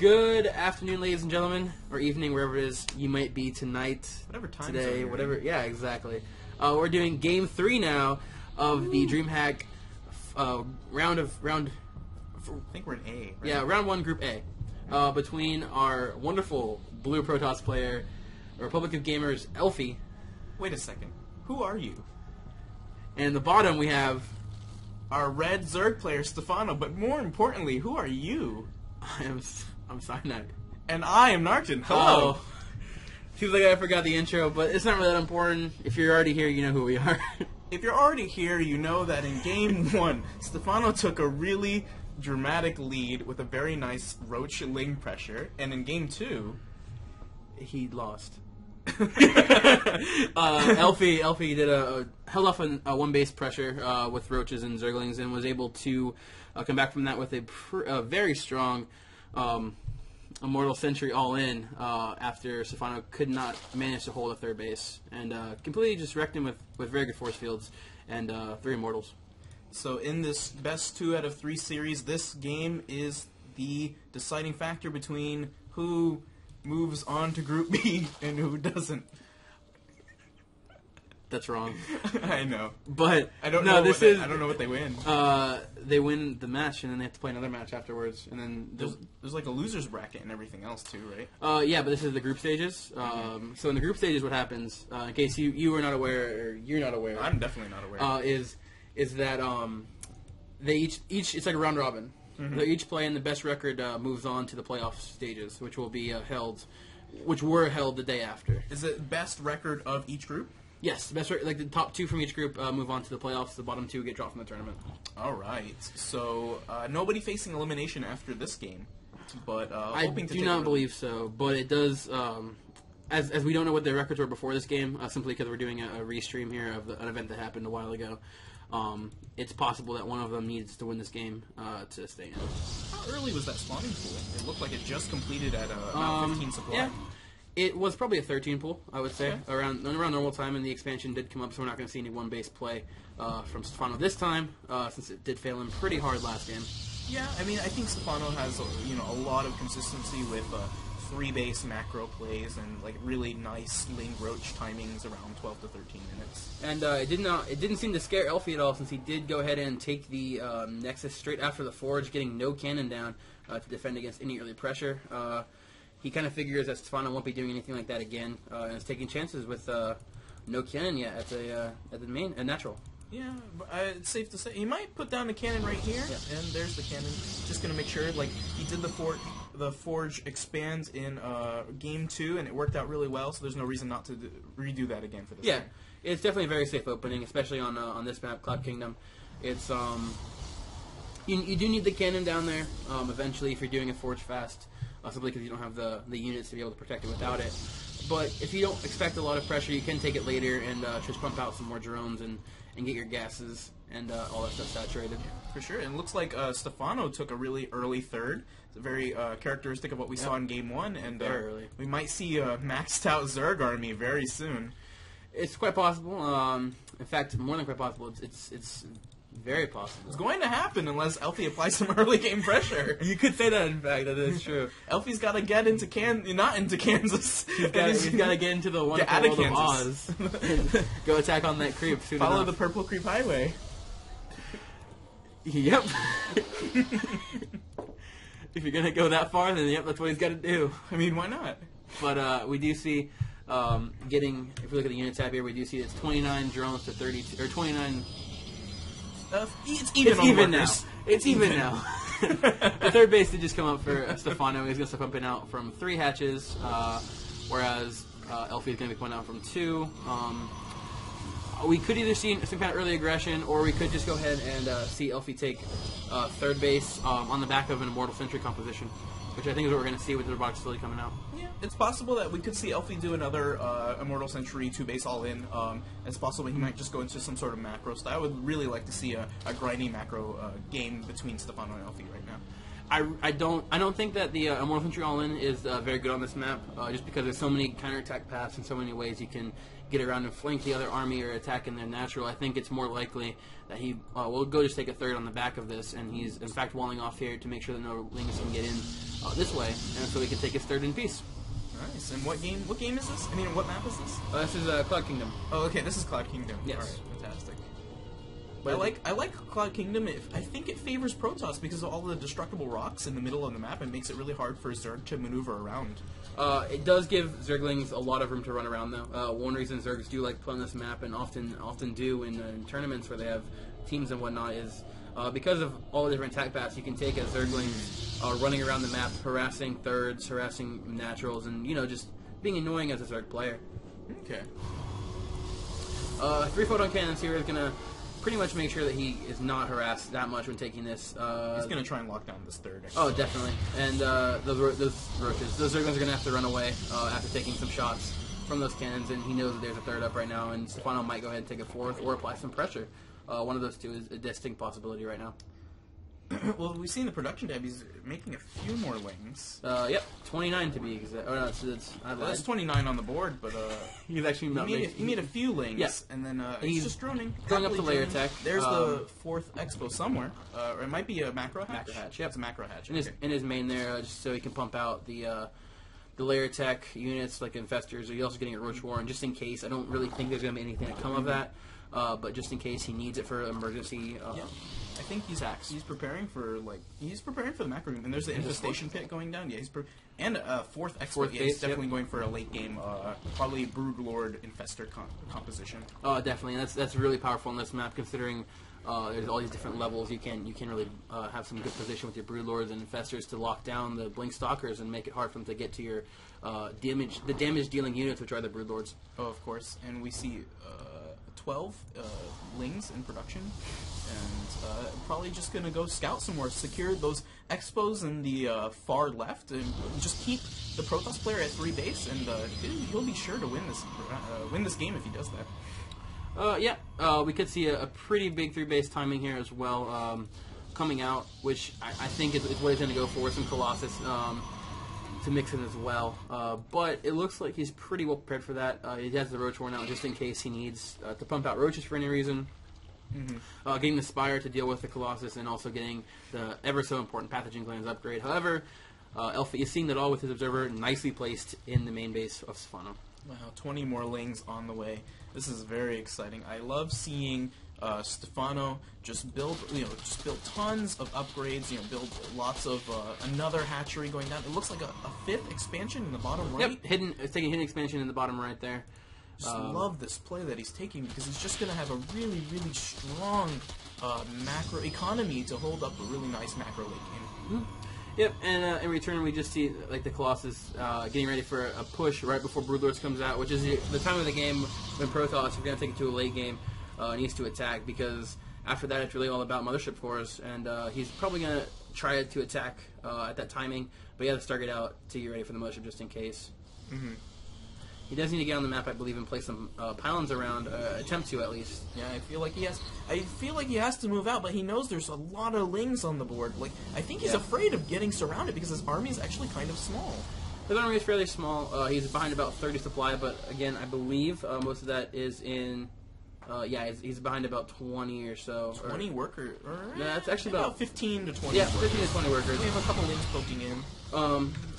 Good afternoon, ladies and gentlemen, or evening, wherever it is you might be tonight, whatever time today, whatever. Yeah, exactly. We're doing Game 3 now of the Dreamhack round. I think we're in A. Right? Yeah, round 1, Group A, between our wonderful blue Protoss player, Republic of Gamers Elfi. Wait a second. Who are you? And at the bottom we have our red Zerg player Stephano. But more importantly, who are you? I'm psiANIDe. And I am NARKTIN. Hello. Oh. Seems like I forgot the intro, but it's not really that important. If you're already here, you know who we are. If you're already here, you know that in Game 1, Stephano took a really dramatic lead with a very nice Roach Ling pressure, and in Game 2, he lost. Elfi did held off a one base pressure with Roaches and Zerglings and was able to come back from that with a very strong Immortal Sentry all in after Stephano could not manage to hold a third base and completely just wrecked him with very good force fields and 3 Immortals. So in this best 2 out of 3 series, this game is the deciding factor between who moves on to Group B and who doesn't. That's wrong. I know, but I don't know. I don't know what they win. They win the match, and then they have to play another match afterwards, and then there's like a losers bracket and everything else too, right? Yeah, but this is the group stages. So in the group stages, what happens? In case you are not aware, or you're not aware, I'm definitely not aware. Is that they each it's like a round robin. Mm-hmm. They each play, and the best record moves on to the playoff stages, which will be which were held the day after. Is it best record of each group? Yes, best like the top 2 from each group move on to the playoffs. The bottom 2 get dropped from the tournament. All right. So nobody facing elimination after this game, but I do not believe so. But it does. As we don't know what their records were before this game, simply because we're doing a restream here of an event that happened a while ago. It's possible that one of them needs to win this game to stay in. How early was that spawning pool? It looked like it just completed at about 15 supply. Yeah. It was probably a 13 pool, I would say, around normal time, and the expansion did come up, so we're not going to see any one-base play from Stephano this time, since it did fail him pretty hard last game. Yeah, I mean, I think Stephano has a lot of consistency with 3-base macro plays and like really nice Ling Roach timings around 12 to 13 minutes. And it didn't seem to scare Elfi at all, since he did go ahead and take the Nexus straight after the Forge, getting no cannon down to defend against any early pressure. He kind of figures that Stephano won't be doing anything like that again, and is taking chances with no cannon yet at the main natural. Yeah, but it's safe to say he might put down the cannon right here, and there's the cannon. Just gonna make sure, like he did the Forge expands in Game 2, and it worked out really well. So there's no reason not to redo that again for this. Yeah, game. It's definitely a very safe opening, especially on this map, Cloud Kingdom. It's you do need the cannon down there eventually if you're doing a Forge fast. Simply because you don't have the units to be able to protect it without it. But if you don't expect a lot of pressure, you can take it later and just pump out some more drones and get your gases and all that stuff saturated. Yeah, for sure. And it looks like Stephano took a really early third. It's very characteristic of what we saw in Game 1. And very early. We might see a maxed out Zerg army very soon. It's quite possible. In fact, more than quite possible. It's very possible. It's going to happen unless Elfi applies some early game pressure. You could say that, in fact, that is true. Elfi's got to get into not into Kansas. He's got to get into the wonderful world of Oz. And go attack on that creep soon Follow enough. the Purple Creep Highway. Yep. If you're going to go that far, then yep, that's what he's got to do. I mean, why not? But we do see if we look at the unit tab here, we do see it's 29 drones to 32, or 29... It's even now. It's even now. The third base did just come up for Stephano. He's going to start pumping out from 3 hatches, whereas Elfi is going to be coming out from 2. We could either see some kind of early aggression, or we could just go ahead and see Elfi take third base on the back of an Immortal Sentry composition, which I think is what we're going to see with the robotics facility coming out. Yeah, it's possible that we could see Elfi do another Immortal Sentry 2-base all-in. It's possible he might just go into some sort of macro style. I would really like to see a grindy macro game between Stephano and Elfi right now. I don't think that the Immortal Sentry all-in is very good on this map, just because there's so many counterattack paths and so many ways you can get around and flank the other army or attack in their natural. I think it's more likely that he will go just take a third on the back of this, and he's in fact walling off here to make sure that no Lings can get in this way, and so he can take his third in peace. Nice. And what game is this? I mean, what map is this? This is Cloud Kingdom. Oh, okay. This is Cloud Kingdom. Yes. All right. Fantastic. But I like Cloud Kingdom. I think it favors Protoss because of all the destructible rocks in the middle of the map. It makes it really hard for Zerg to maneuver around. It does give Zerglings a lot of room to run around, though. One reason Zergs do like playing this map, and often do in tournaments where they have teams and whatnot, is because of all the different attack paths. You can take a Zergling running around the map, harassing thirds, harassing naturals, and just being annoying as a Zerg player. Okay. 3 photon cannons here is gonna pretty much make sure that he is not harassed that much when taking this. He's going to try and lock down this third. Oh, definitely. And those roaches, those Zerglings are going to have to run away after taking some shots from those cannons, and he knows that there's a third up right now, and Stephano might go ahead and take a fourth or apply some pressure. One of those two is a distinct possibility right now. Well, we've seen the production tab. He's making a few more wings. Yep, 29 to be exact. Oh, no, that's 29 on the board, but he's actually not he made a few lings, yeah. And then he's just droning. Going up the layer tech. There's the fourth expo somewhere, or it might be a macro hatch. Macro hatch, yep. It's a macro hatch. In his main there, just so he can pump out the layer tech units like infestors. He's also getting a Roach Warren just in case. I don't really think there's going to be anything to come of that, but just in case he needs it for emergency. Yeah. I think he's preparing for the macro room, and there's the infestation pit going down. Yeah, and fourth expo. Yeah, he's definitely going for a late game, probably Broodlord infestor composition. Oh, definitely. That's really powerful on this map, considering there's all these different levels. You can really have some good position with your Broodlords and infestors to lock down the Blink Stalkers and make it hard for them to get to your damage dealing units, which are the Broodlords. Oh, of course. And we see 12 lings in production. And probably just going to go scout some more, secure those expos in the far left, and just keep the Protoss player at 3 base, and he'll be sure to win this game if he does that. Yeah, we could see a pretty big 3 base timing here as well coming out, which I think is what he's going to go for, some Colossus to mix in as well. But it looks like he's pretty well prepared for that. He has the Roach Warren out just in case he needs to pump out roaches for any reason. Mm-hmm. Getting the Spire to deal with the Colossus, and also getting the ever so important Pathogen Glands upgrade. However, Elfi is seeing that all with his Observer nicely placed in the main base of Stephano. Wow, 20 more lings on the way. This is very exciting. I love seeing Stephano just build tons of upgrades. Build lots of another hatchery going down. It looks like a 5th expansion in the bottom right. Yep, it's taking hidden expansion in the bottom right there. Just love this play that he's taking, because he's just going to have a really, really strong macro economy to hold up a really nice macro late game. Mm-hmm. Yep, and in return we just see like the Colossus getting ready for a push right before Broodlords comes out, which is the time of the game when Protoss, if you're going to take it to a late game, needs to attack, because after that it's really all about Mothership cores, and he's probably going to try to attack at that timing, but you have to start it out to get ready for the Mothership just in case. Mm-hmm. He does need to get on the map, I believe, and place some pylons around, attempt to at least. Yeah, I feel like he has to move out, but he knows there's a lot of lings on the board. Like, I think he's afraid of getting surrounded because his army is actually kind of small. His army is fairly small. He's behind about 30 supply, but again, I believe most of that is in. He's behind about 20 or so. 20 workers? Yeah, it's actually about 15 to 20. Yeah, 15 to 20 workers. We have a couple lings poking in.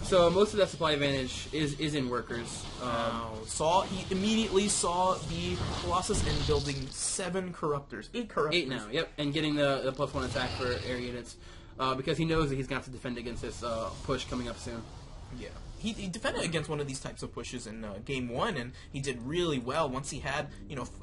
So most of that supply advantage is in workers. He immediately saw the Colossus and building 7 corruptors. 8 corruptors. 8 now, yep. And getting the +1 attack for air units. Because he knows that he's going to have to defend against this push coming up soon. Yeah. He defended against one of these types of pushes in Game 1, and he did really well once he had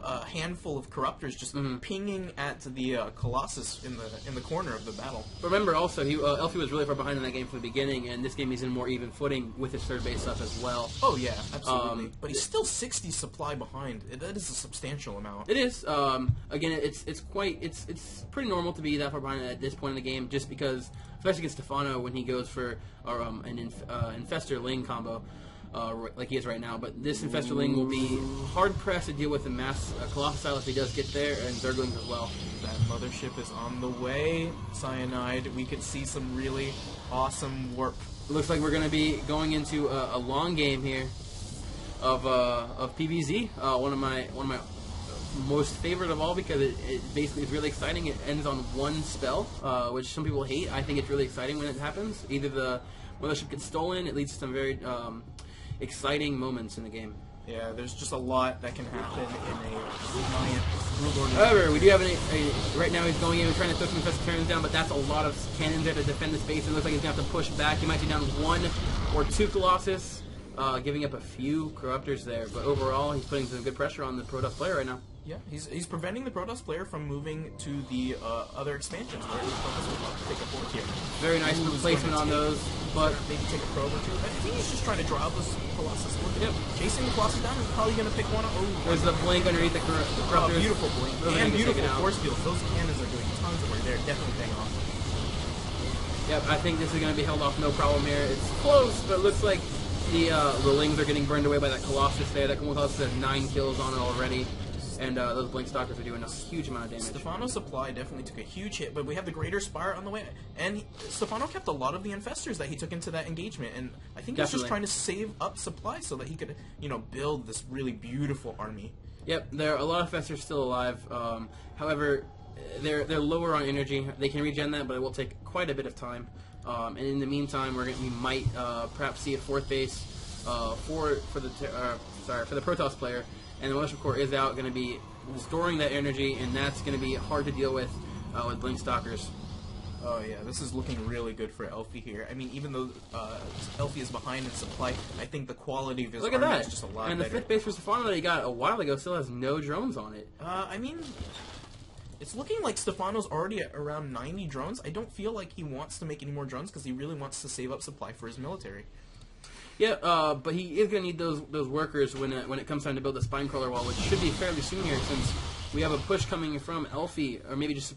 a handful of corruptors just pinging at the Colossus in the corner of the battle. But remember also, Elfi was really far behind in that game from the beginning, and this game he's in more even footing with his third base stuff as well. Oh yeah, absolutely. But he's still 60 supply behind. That is a substantial amount. It is. Again, it's pretty normal to be that far behind at this point in the game, just because, especially against Stephano when he goes for an Infestor Ling combo, like he is right now. But this Infestor Ling will be hard pressed to deal with the mass Colossus if he does get there, and Zerglings as well. That Mothership is on the way. psiANIDe, we could see some really awesome warp. It looks like we're going to be going into a long game here of PBZ. One of my most favorite of all, because it basically is really exciting. It ends on one spell, which some people hate. I think it's really exciting when it happens. Either the Mothership gets stolen, it leads to some very exciting moments in the game. Yeah, there's just a lot that can happen in a giant Brood Lord. However, we do have right now he's going in and trying to throw some infested turns down, but that's a lot of cannons there to defend the space. It looks like he's going to have to push back. He might be down 1 or 2 Colossus, giving up a few Corruptors there. But overall, he's putting some good pressure on the Protoss player right now. Yeah, he's preventing the Protoss player from moving to the other expansions where the Protoss will have to take a fourth here. Very nice placement on those, but maybe take a probe or two. I think he's just trying to draw out this Colossus. Look at him chasing the Colossus down. He's probably going to pick one up. Oh, there's the blink underneath the Corruptors. Beautiful blink and beautiful force fields. Those cannons are doing tons of work. They're definitely paying off. Yep, I think this is going to be held off no problem here. It's close, but it looks like the Lings are getting burned away by that Colossus there. That Colossus has 9 kills on it already. And those Blink Stalkers are doing a huge amount of damage. Stephano's supply definitely took a huge hit, but we have the Greater Spire on the way. And Stephano kept a lot of the Infestors that he took into that engagement. And I think he's just trying to save up supply so that he could, build this really beautiful army. Yep, there are a lot of Infestors still alive. However, they're lower on energy. They can regen that, but it will take quite a bit of time. And in the meantime, we might perhaps see a 4th base for the Protoss player. And the Mothership Core is out, going to be storing that energy, and that's going to be hard to deal with Blink Stalkers. Oh yeah, this is looking really good for Elfi here. I mean, even though Elfi is behind in supply, I think the quality of his army is just a lot better. And the 5th base for Stephano that he got a while ago still has no drones on it. I mean, it's looking like Stephano's already at around 90 drones. I don't feel like he wants to make any more drones because he really wants to save up supply for his military. Yeah, but he is going to need those workers when it comes time to build the spine crawler wall, which should be fairly soon here, since we have a push coming from Elfi, or maybe just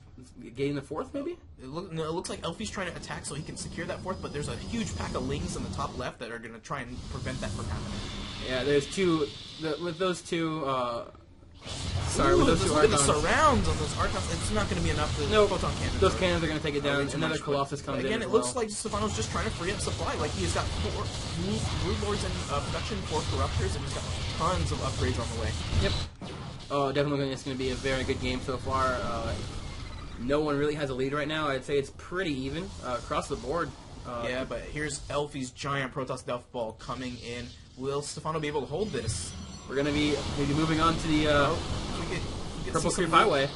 getting the 4th, maybe? It looks like Elfi's trying to attack so he can secure that 4th, but there's a huge pack of Lings in the top left that are going to try and prevent that from happening. Yeah, there's 2, with those 2, sorry, with those 2 Archons. The surrounds on those Archons, it's not going to be enough to photon cannons. Those cannons are going to take it down. Another Colossus comes in. Again, it looks like Stephano's just trying to free up supply. Like, he's got 4 Brood Lords in production, 4 Corruptors, and he's got tons of upgrades on the way. Yep. Oh, definitely it's going to be a very good game so far. No one really has a lead right now. I'd say it's pretty even across the board. Yeah, but here's Elfi's giant Protoss Death Ball coming in. Will Stephano be able to hold this? We're going to be maybe moving on to the Purple Creep Highway.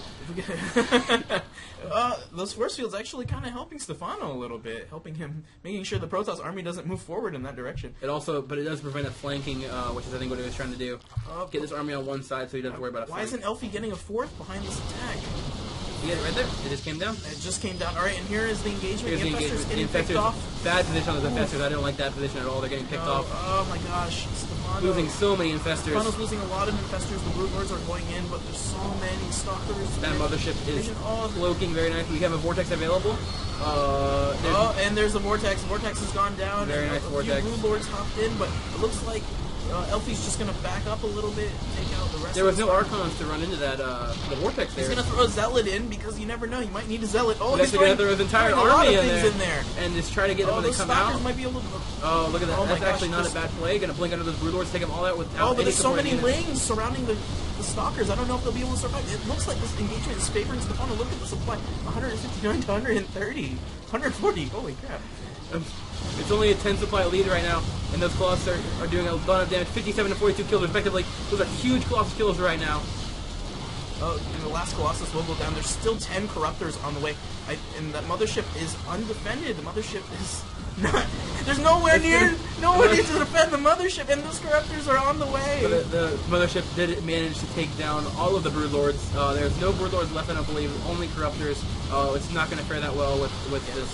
Those force fields actually kind of helping Stephano a little bit, helping him, making sure the Protoss army doesn't move forward in that direction. But it does prevent a flanking, which is I think what he was trying to do. Get this army on one side so he doesn't have to worry about a flank. Why isn't Elfi getting a 4th behind this attack? You get it right there. It just came down. It just came down. All right, and here is the engagement. Here's the engagement. Getting picked off. Bad position on the Infestors. I don't like that position at all. They're getting picked off. Oh my gosh, Stephano. Losing so many Infestors. Stephano's losing a lot of Infestors. The Brood Lords are going in, but there's so many Stalkers. That Mothership is cloaking very nicely. We have a Vortex available. And there's a Vortex. Vortex has gone down. Very nice Vortex. A few Brood Lords hopped in, but it looks like Elfi's just going to back up a little bit and take out the rest There was no Archons to run into that, the Vortex there. He's going to throw a Zealot in because you never know. You might need a Zealot. Oh, he's going to throw his entire army in there. And just try to get them when they come out. Might be able to... Oh, look at that. That's actually not a bad play. Going to blink under those Brood Lords, take them all out without but there's so many Lings surrounding the Stalkers. I don't know if they'll be able to survive. It looks like this engagement is favoring Stephano. Look at the supply. 159 to 130. 140. Holy crap. It's only a 10 supply lead right now, and those Colossus are doing a lot of damage. 57 to 42 kills respectively. Those are huge Colossus kills right now. And the last Colossus will go down. There's still 10 Corruptors on the way, and that Mothership is undefended. The Mothership is not... There's nowhere near to defend the Mothership, and those Corruptors are on the way. But the Mothership did manage to take down all of the Brood Lords. There's no Brood Lords left, I don't believe. Only Corruptors. It's not going to fare that well with this.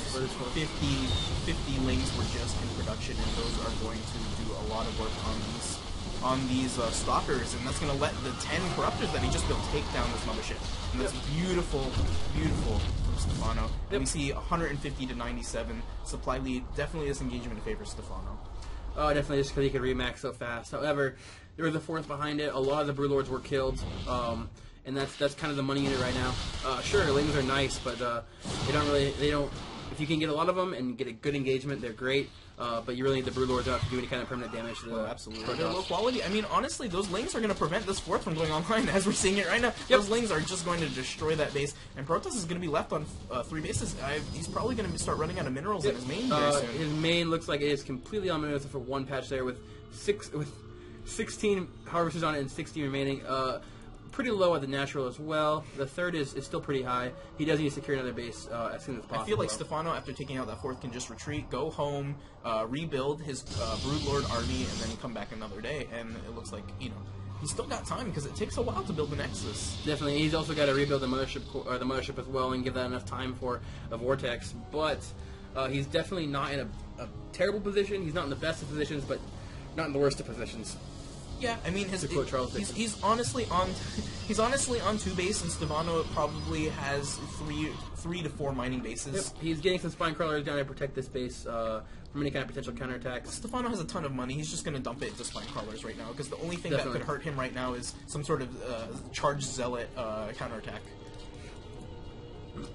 50 Lings were just in production, and those are going to do a lot of work on these Stalkers, and that's going to let the 10 Corruptors that he just built take down this Mothership. And that's beautiful, beautiful from Stephano. And we see 150 to 97 supply lead. Definitely this engagement in favor of Stephano. Oh, definitely just because he could remax so fast. However, there was a 4th behind it. A lot of the Brood Lords were killed. And that's kind of the money in it right now. Sure, Lings are nice, but they don't. If you can get a lot of them and get a good engagement, they're great. but you really need the Broodlords out to do any kind of permanent damage to the absolutely. They're low quality. I mean, honestly, those Lings are going to prevent this fourth from going online, as we're seeing it right now. Yep. Those Lings are just going to destroy that base, and Protoss is going to be left on 3 bases. He's probably going to start running out of minerals in his main very soon. His main looks like it is completely on minerals for one patch there with 16 harvesters on it and 16 remaining. Pretty low at the natural as well. The third is still pretty high. He does need to secure another base as soon as possible. I feel like Stephano, after taking out that fourth, can just retreat, go home, rebuild his Broodlord army, and then come back another day. And it looks like, you know, he's still got time because it takes a while to build the Nexus. Definitely. He's also got to rebuild the mothership as well and give that enough time for a Vortex. But he's definitely not in a terrible position. He's not in the best of positions, but not in the worst of positions. Yeah, I mean, he's honestly on 2 base, and Stephano probably has 3 to 4 mining bases. Yep. He's getting some spine crawlers down to protect this base from any kind of potential counterattacks. Stephano has a ton of money. He's just going to dump it into spine crawlers right now, because the only thing that could hurt him right now is some sort of charged zealot counterattack.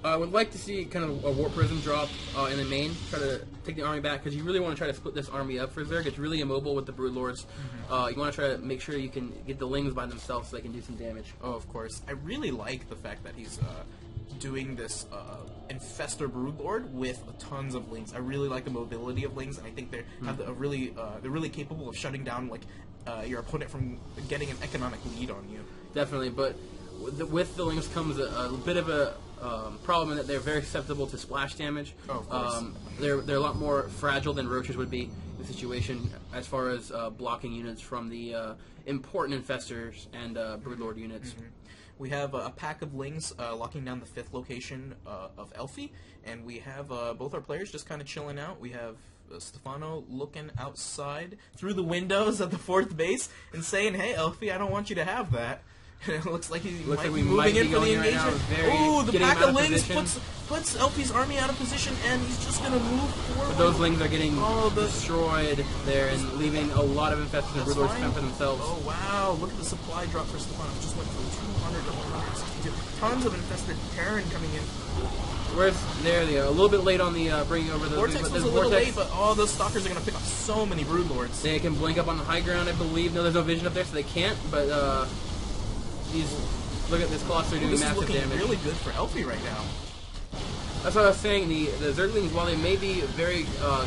I would like to see kind of a Warp Prism drop in the main, try to take the army back, because you really want to try to split this army up for Zerg. It's really immobile with the Broodlords. You want to try to make sure you can get the Lings by themselves so they can do some damage. Oh, of course. I really like the fact that he's doing this Infestor Broodlord with tons of Lings. I really like the mobility of Lings, and I think they're really capable of shutting down like your opponent from getting an economic lead on you. Definitely, but with the Lings comes a bit of a problem in that they're very susceptible to splash damage. Oh, of course. They're a lot more fragile than Roaches would be in the situation as far as blocking units from the important Infestors and Broodlord units. We have a pack of Lings locking down the 5th location of Elfi, and we have both our players just kind of chilling out. We have Stephano looking outside through the windows at the 4th base and saying, "Hey, Elfi, I don't want you to have that." It looks like he might be moving in for the engagement. Ooh, the pack of Lings puts Elfi's army out of position, and he's just going to move forward. But those Lings are getting destroyed there and leaving a lot of Infestors and Broodlords to fend for themselves. Oh, wow. Look at the supply drop for Stephano. It just went from 200 to 162. Tons of Infested Terran coming in. Where's there they are. A little bit late on the bringing over the Vortex was a little late, but those Stalkers are going to pick up so many Broodlords. They can blink up on the high ground, I believe. No, there's no vision up there, so they can't, but look at this Colossus doing massive damage. This is looking really good for Elfi right now. That's what I was saying. The Zerglings, while they may be very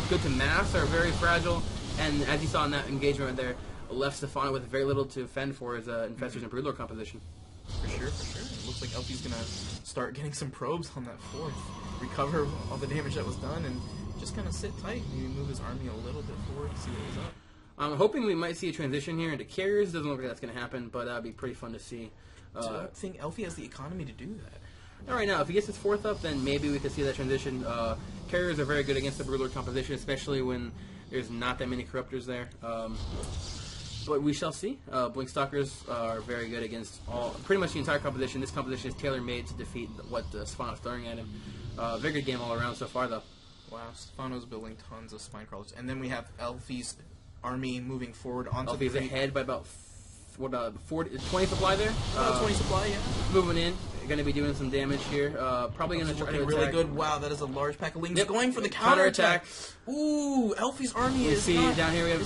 good to mass, are very fragile. And as you saw in that engagement right there, left Stephano with very little to fend for his Infestors and Broodlord composition. For sure, for sure. It looks like Elfi's going to start getting some probes on that 4th. Recover all the damage that was done and just kind of sit tight. Maybe move his army a little bit forward to see what he's up. I'm hoping we might see a transition here into carriers. Doesn't look like that's going to happen, but that'd be pretty fun to see. So I don't think Elfi has the economy to do that. Not right now. If he gets his 4th up, then maybe we could see that transition. Carriers are very good against the Broodlord composition, especially when there's not that many Corruptors there. But we shall see. Blinkstalkers are very good against pretty much the entire composition. This composition is tailor-made to defeat what Stephano's throwing at him. Very good game all around so far, though. Wow, Stephano's building tons of spine crawlers. And then we have Elfi's army moving forward onto Elfi's ahead by about 20 supply there? 20 supply, yeah. Moving in. Going to be doing some damage here. Probably going to try to attack. Really good. Wow, that is a large pack of Lings going for the counterattack. Ooh, Elfi's army is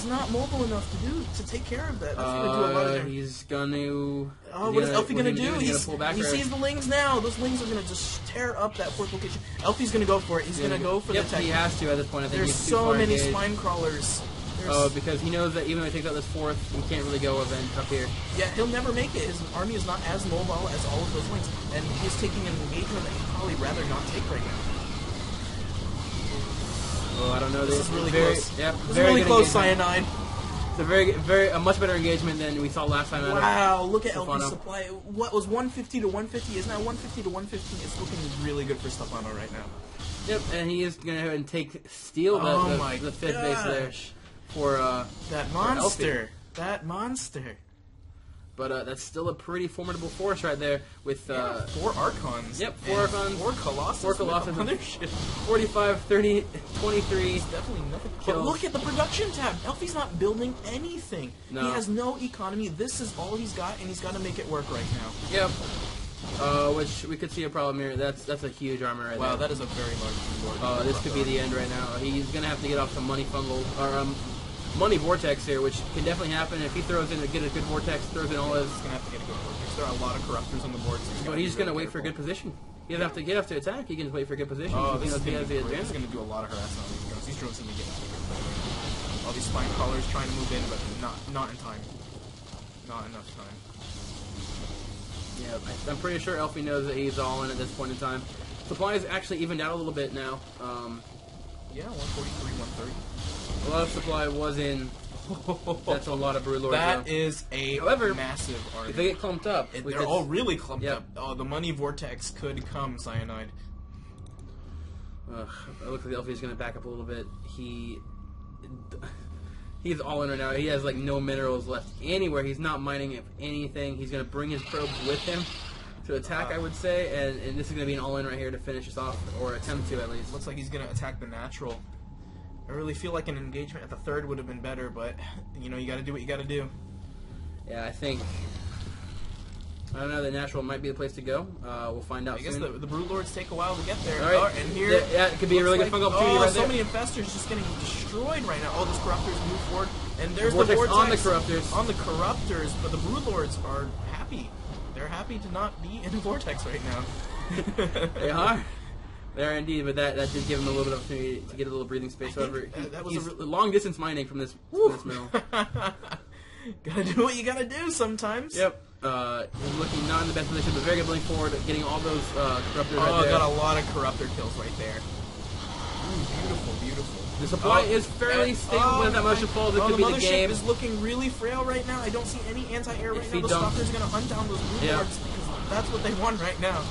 not mobile enough to take care of that. That's going to do a lot of damage. He's going to... what is Elfi going to do? He sees the Lings now. Those Lings are going to just tear up that 4th location. Elfi's going to go for it. He's going to go for the attack. He has to at this point. I think there's so many spine crawlers. Because he knows that even if he takes out this 4th, he can't really go event up here. Yeah, he'll never make it. His army is not as mobile as all of those Lings, and he's taking an engagement that he'd probably rather not take right now. Oh, I don't know. This is really close. Yeah, this is really close, psiANIDe. It's a much better engagement than we saw last time. Wow, look at Elfi's supply. What was 150 to 150 is now 150 to 115. It's looking really good for Stephano right now. Yep, and he is going to go ahead and steal the 5th base there. For that monster, that monster. But that's still a pretty formidable force right there with 4 Archons. Yep, 4 Archons, 4 Colossus. 4 Colossus. 45, 30, 23. It's definitely nothing. But look at the production tab. Elfi's not building anything. No. He has no economy. This is all he's got, and he's got to make it work right now. Yep. Which we could see a problem here. That's a huge armor right Wow, there. that is a very large Lord. This could be the end right now. He's gonna have to get off some money fungal or money vortex here, which can definitely happen if he throws in a good vortex, throws in all his. He's gonna have to get a good vortex. There are a lot of corruptors on the board. So But he's just gonna wait for a good position. He doesn't have to attack. He can just wait for a good position. Oh, He knows he has the He's advantage. gonna do a lot of harassment on these drones. These drones need to get out of here. All these spine crawlers trying to move in, but not in time. Not enough time. Yeah, I'm pretty sure Elfi knows that he's all in at this point in time. Supply is actually evened out a little bit now. Yeah, 143, 130. A lot of supply was in. That's a lot of Broodlords. That is a massive army. If they get clumped up, they're all really clumped up. Oh, the money vortex could come, psiANIDe. It looks like Elfi's going to back up a little bit. He's all in right now. He has like no minerals left anywhere. He's not mining if anything. He's going to bring his probes with him to attack, I would say, and this is going to be an all-in right here to finish us off, or attempt to at least. Looks like he's going to attack the natural. I really feel like an engagement at the third would have been better, but you know, you got to do what you got to do. Yeah, I don't know. The natural might be the place to go. We'll find out. I guess soon. the Broodlords take a while to get there. All right, and here, yeah, it could be a really good fungal opportunity right there. So many infestors just getting destroyed right now. All these corruptors move forward, and there's vortex the vortex on the corruptors. On the corruptors, but the Broodlords are happy. They're happy to not be in a vortex right now. They are. They are indeed, but that did give him a little bit of opportunity to get a little breathing space. However, he's long distance mining from this mill. Gotta do what you gotta do sometimes. Yep. He's looking not in the best position, but very good blink forward, getting all those corruptors right there. Got a lot of corruptor kills right there. Beautiful, beautiful. The supply is fairly stable with that motion fall. This could be the game. The mothership is looking really frail right now. I don't see any anti-air right now. The Stalker's gonna hunt down those Broodlords because that's what they want right now.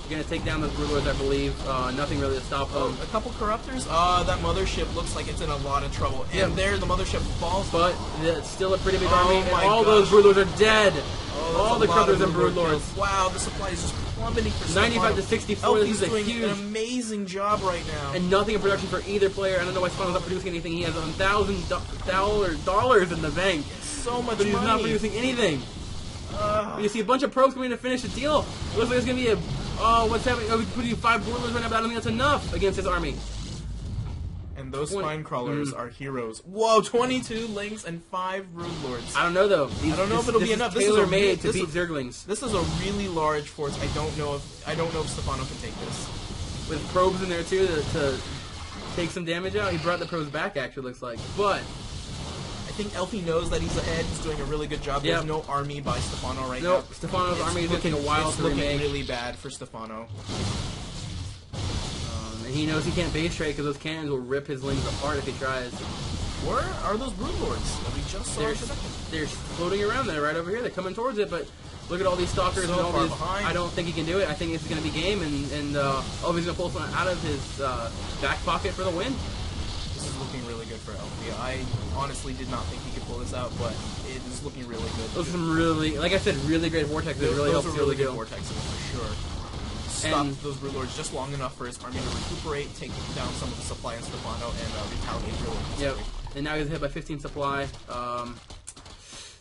Going to take down those Broodlords, I believe. Nothing really to stop them. A couple corruptors. That mothership looks like it's in a lot of trouble. And there, the mothership falls. But it's still a pretty big army. And all those Broodlords are dead. All the corruptors and Broodlords. Wow, the supply is just plummeting for 95 to 64. Elfi's this is doing huge, an amazing job right now. And nothing in production for either player. I don't know why Stephano's not producing anything. He has $1,000 in the bank. So much but he's money. not producing anything. You see a bunch of probes coming to finish the deal. It looks like it's going to be a... Oh, what's happening? Oh, we're putting 5 Broodlords right now, but I don't think that's enough against his army. And those spine crawlers are heroes. Whoa, 22 Lings and 5 Broodlords. I don't know, though. I don't know if it'll be enough. This is tailor-made to beat Zerglings. This is a really large force. I don't know if Stephano can take this. With probes in there, too, to take some damage out. He brought the probes back, actually, looks like. But... I think Elfi knows that he's ahead. He's doing a really good job. There's no army by Stephano right now. Stephano's army is going to take a while to remake. It's looking really bad for Stephano. And he knows he can't base trade because those cannons will rip his Lings apart if he tries. Where are those Broodlords that we just saw? They're floating around there, right over here. They're coming towards it, but look at all these stalkers and all these. I don't think he can do it. I think it's going to be game, and he's going to pull someone out of his back pocket for the win. This is looking really good for Elfi. I honestly did not think he could pull this out, but it is looking really good. Those are some really, like I said, really great vortexes. Those are really good vortexes for sure. Stop those Broodlords just long enough for his army to recuperate, take down some of the supply on Stephano, and retaliate really quickly. Yep. And now he's hit by 15 supply.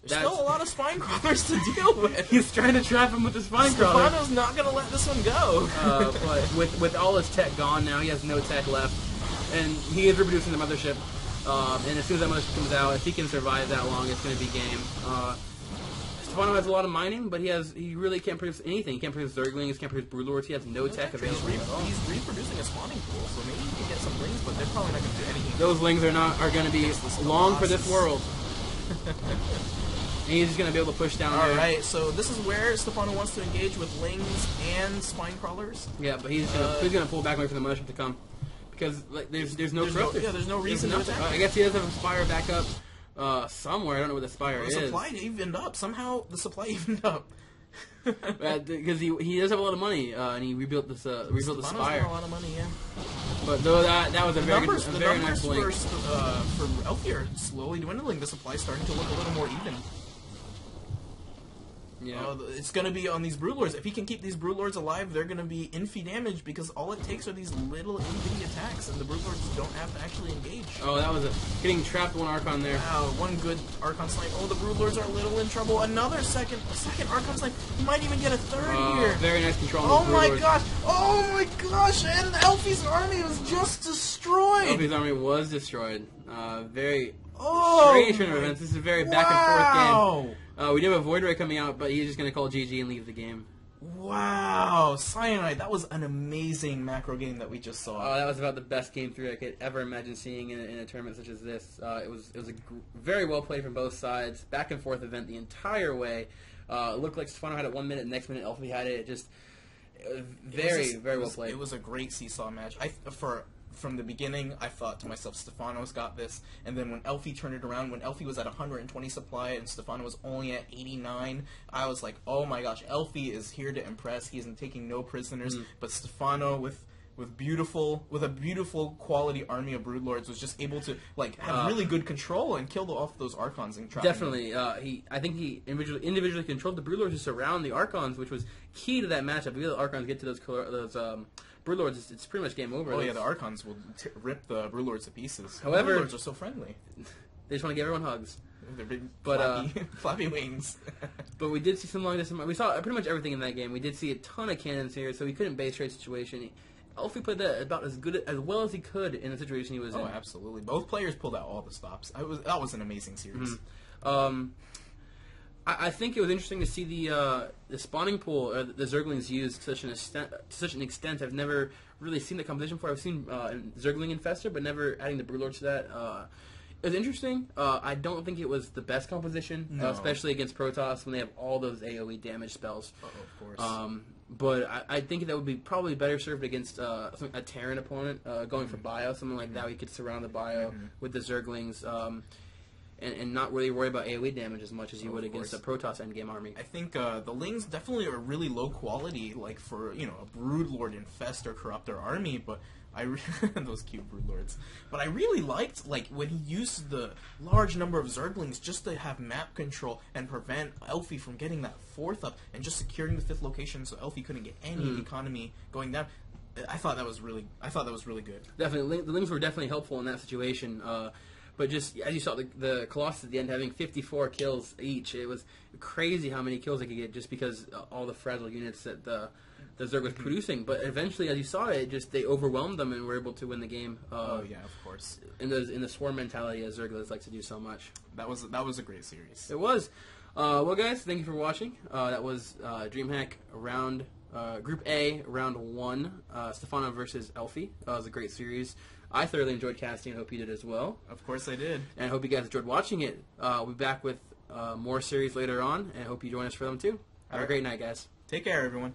There's still a lot of spine crawlers to deal with. He's trying to trap him with the spine crawler. Stephano's not going to let this one go. But with all his tech gone now, he has no tech left. And he is reproducing the mothership. And as soon as that mothership comes out, if he can survive that long, it's going to be game. Stephano has a lot of mining, but he really can't produce anything. He can't produce Zerglings, can't produce Broodlords. He has no tech available at all. He's reproducing a spawning pool, so maybe he can get some Lings, but they're probably not going to do anything. Those Lings are going to be long for this world. And he's just going to be able to push down there. Alright, so this is where Stephano wants to engage with Lings and spine crawlers. Yeah, but he's going to pull back away from the mothership to come. Because there's no corruptors. There's no reason to attack. I guess he does have a Spire back up somewhere. I don't know where the Spire is. The supply evened up. Somehow the supply evened up. Because he does have a lot of money, and he rebuilt the Spire. Got a lot of money, yeah. But though that was a very nice link. For Elfi are slowly dwindling. The supply is starting to look a little more even. Yeah. It's going to be on these Broodlords. If he can keep these Broodlords alive, they're going to be infi damage because all it takes are these little itty attacks, and the Broodlords don't have to actually engage. Oh, that was getting trapped one Archon there. Wow, one good Archon snipe. Oh, the Broodlords are a little in trouble. Another second Archon snipe. He might even get a third here. Very nice control. Oh my gosh! Oh my gosh! And Elfi's army was just destroyed. Elfi's army was destroyed. Very strange turn of events. This is a very back and forth game. We do have a Void Ray coming out, but he's just going to call GG and leave the game. Wow, psiANIDe, that was an amazing macro game that we just saw. Oh, that was about the best game 3 I could ever imagine seeing in a tournament such as this. It was very well played from both sides, back and forth event the entire way. It looked like Stephano had it 1 minute, next minute Elfi had it. Very well played. It was a great seesaw match. From the beginning, I thought to myself, Stephano's got this. And then when Elfi turned it around, when Elfi was at 120 supply and Stephano was only at 89, I was like, oh my gosh, Elfi is here to impress. He isn't taking no prisoners. But Stephano, with a beautiful quality army of Broodlords, was just able to have really good control and kill off those Archons and trap definitely. I think he individually controlled the Broodlords to surround the Archons, which was key to that matchup. If the Archons get to those Broodlords, it's pretty much game over. Oh yeah, the Archons will rip the Broodlords to pieces. However, Broodlords are so friendly. They just want to give everyone hugs. They're big, but flappy wings. But we did see some long distance. We saw pretty much everything in that game. We did see a ton of cannons here, so he couldn't base trade situation. Elfi played that about as well as he could in the situation he was in. Oh, absolutely. Both players pulled out all the stops. That was an amazing series. I think it was interesting to see the spawning pool the Zerglings used to such an extent. I've never really seen the composition before. I've seen Zergling Infestor, but never adding the Broodlords to that. It was interesting. I don't think it was the best composition, especially against Protoss when they have all those AoE damage spells. Of course. But I think that would be probably better served against a Terran opponent, going for bio, something like that. We could surround the bio with the Zerglings. And not really worry about AoE damage as much as you would against a Protoss endgame army. I think the Lings definitely are really low quality, for a Broodlord infest or corrupt their army, but those cute Broodlords. But I really liked when he used the large number of Zerglings just to have map control and prevent Elfi from getting that 4th up and just securing the 5th location so Elfi couldn't get any economy going down. I thought that was really good. Definitely, the Lings were definitely helpful in that situation. But just as you saw, the Colossus at the end having 54 kills each, it was crazy how many kills they could get just because all the fragile units that the Zerg was producing. But eventually, as you saw it, they overwhelmed them and were able to win the game. Oh yeah, of course. In the swarm mentality, as Zerglings like to do so much. That was a great series. It was. Well, guys, thank you for watching. That was Dreamhack Group A, Round 1, Stephano versus Elfi. It was a great series. I thoroughly enjoyed casting. I hope you did as well. Of course I did. And I hope you guys enjoyed watching it. We'll be back with more series later on, and I hope you join us for them too. Have a great night, guys. Take care, everyone.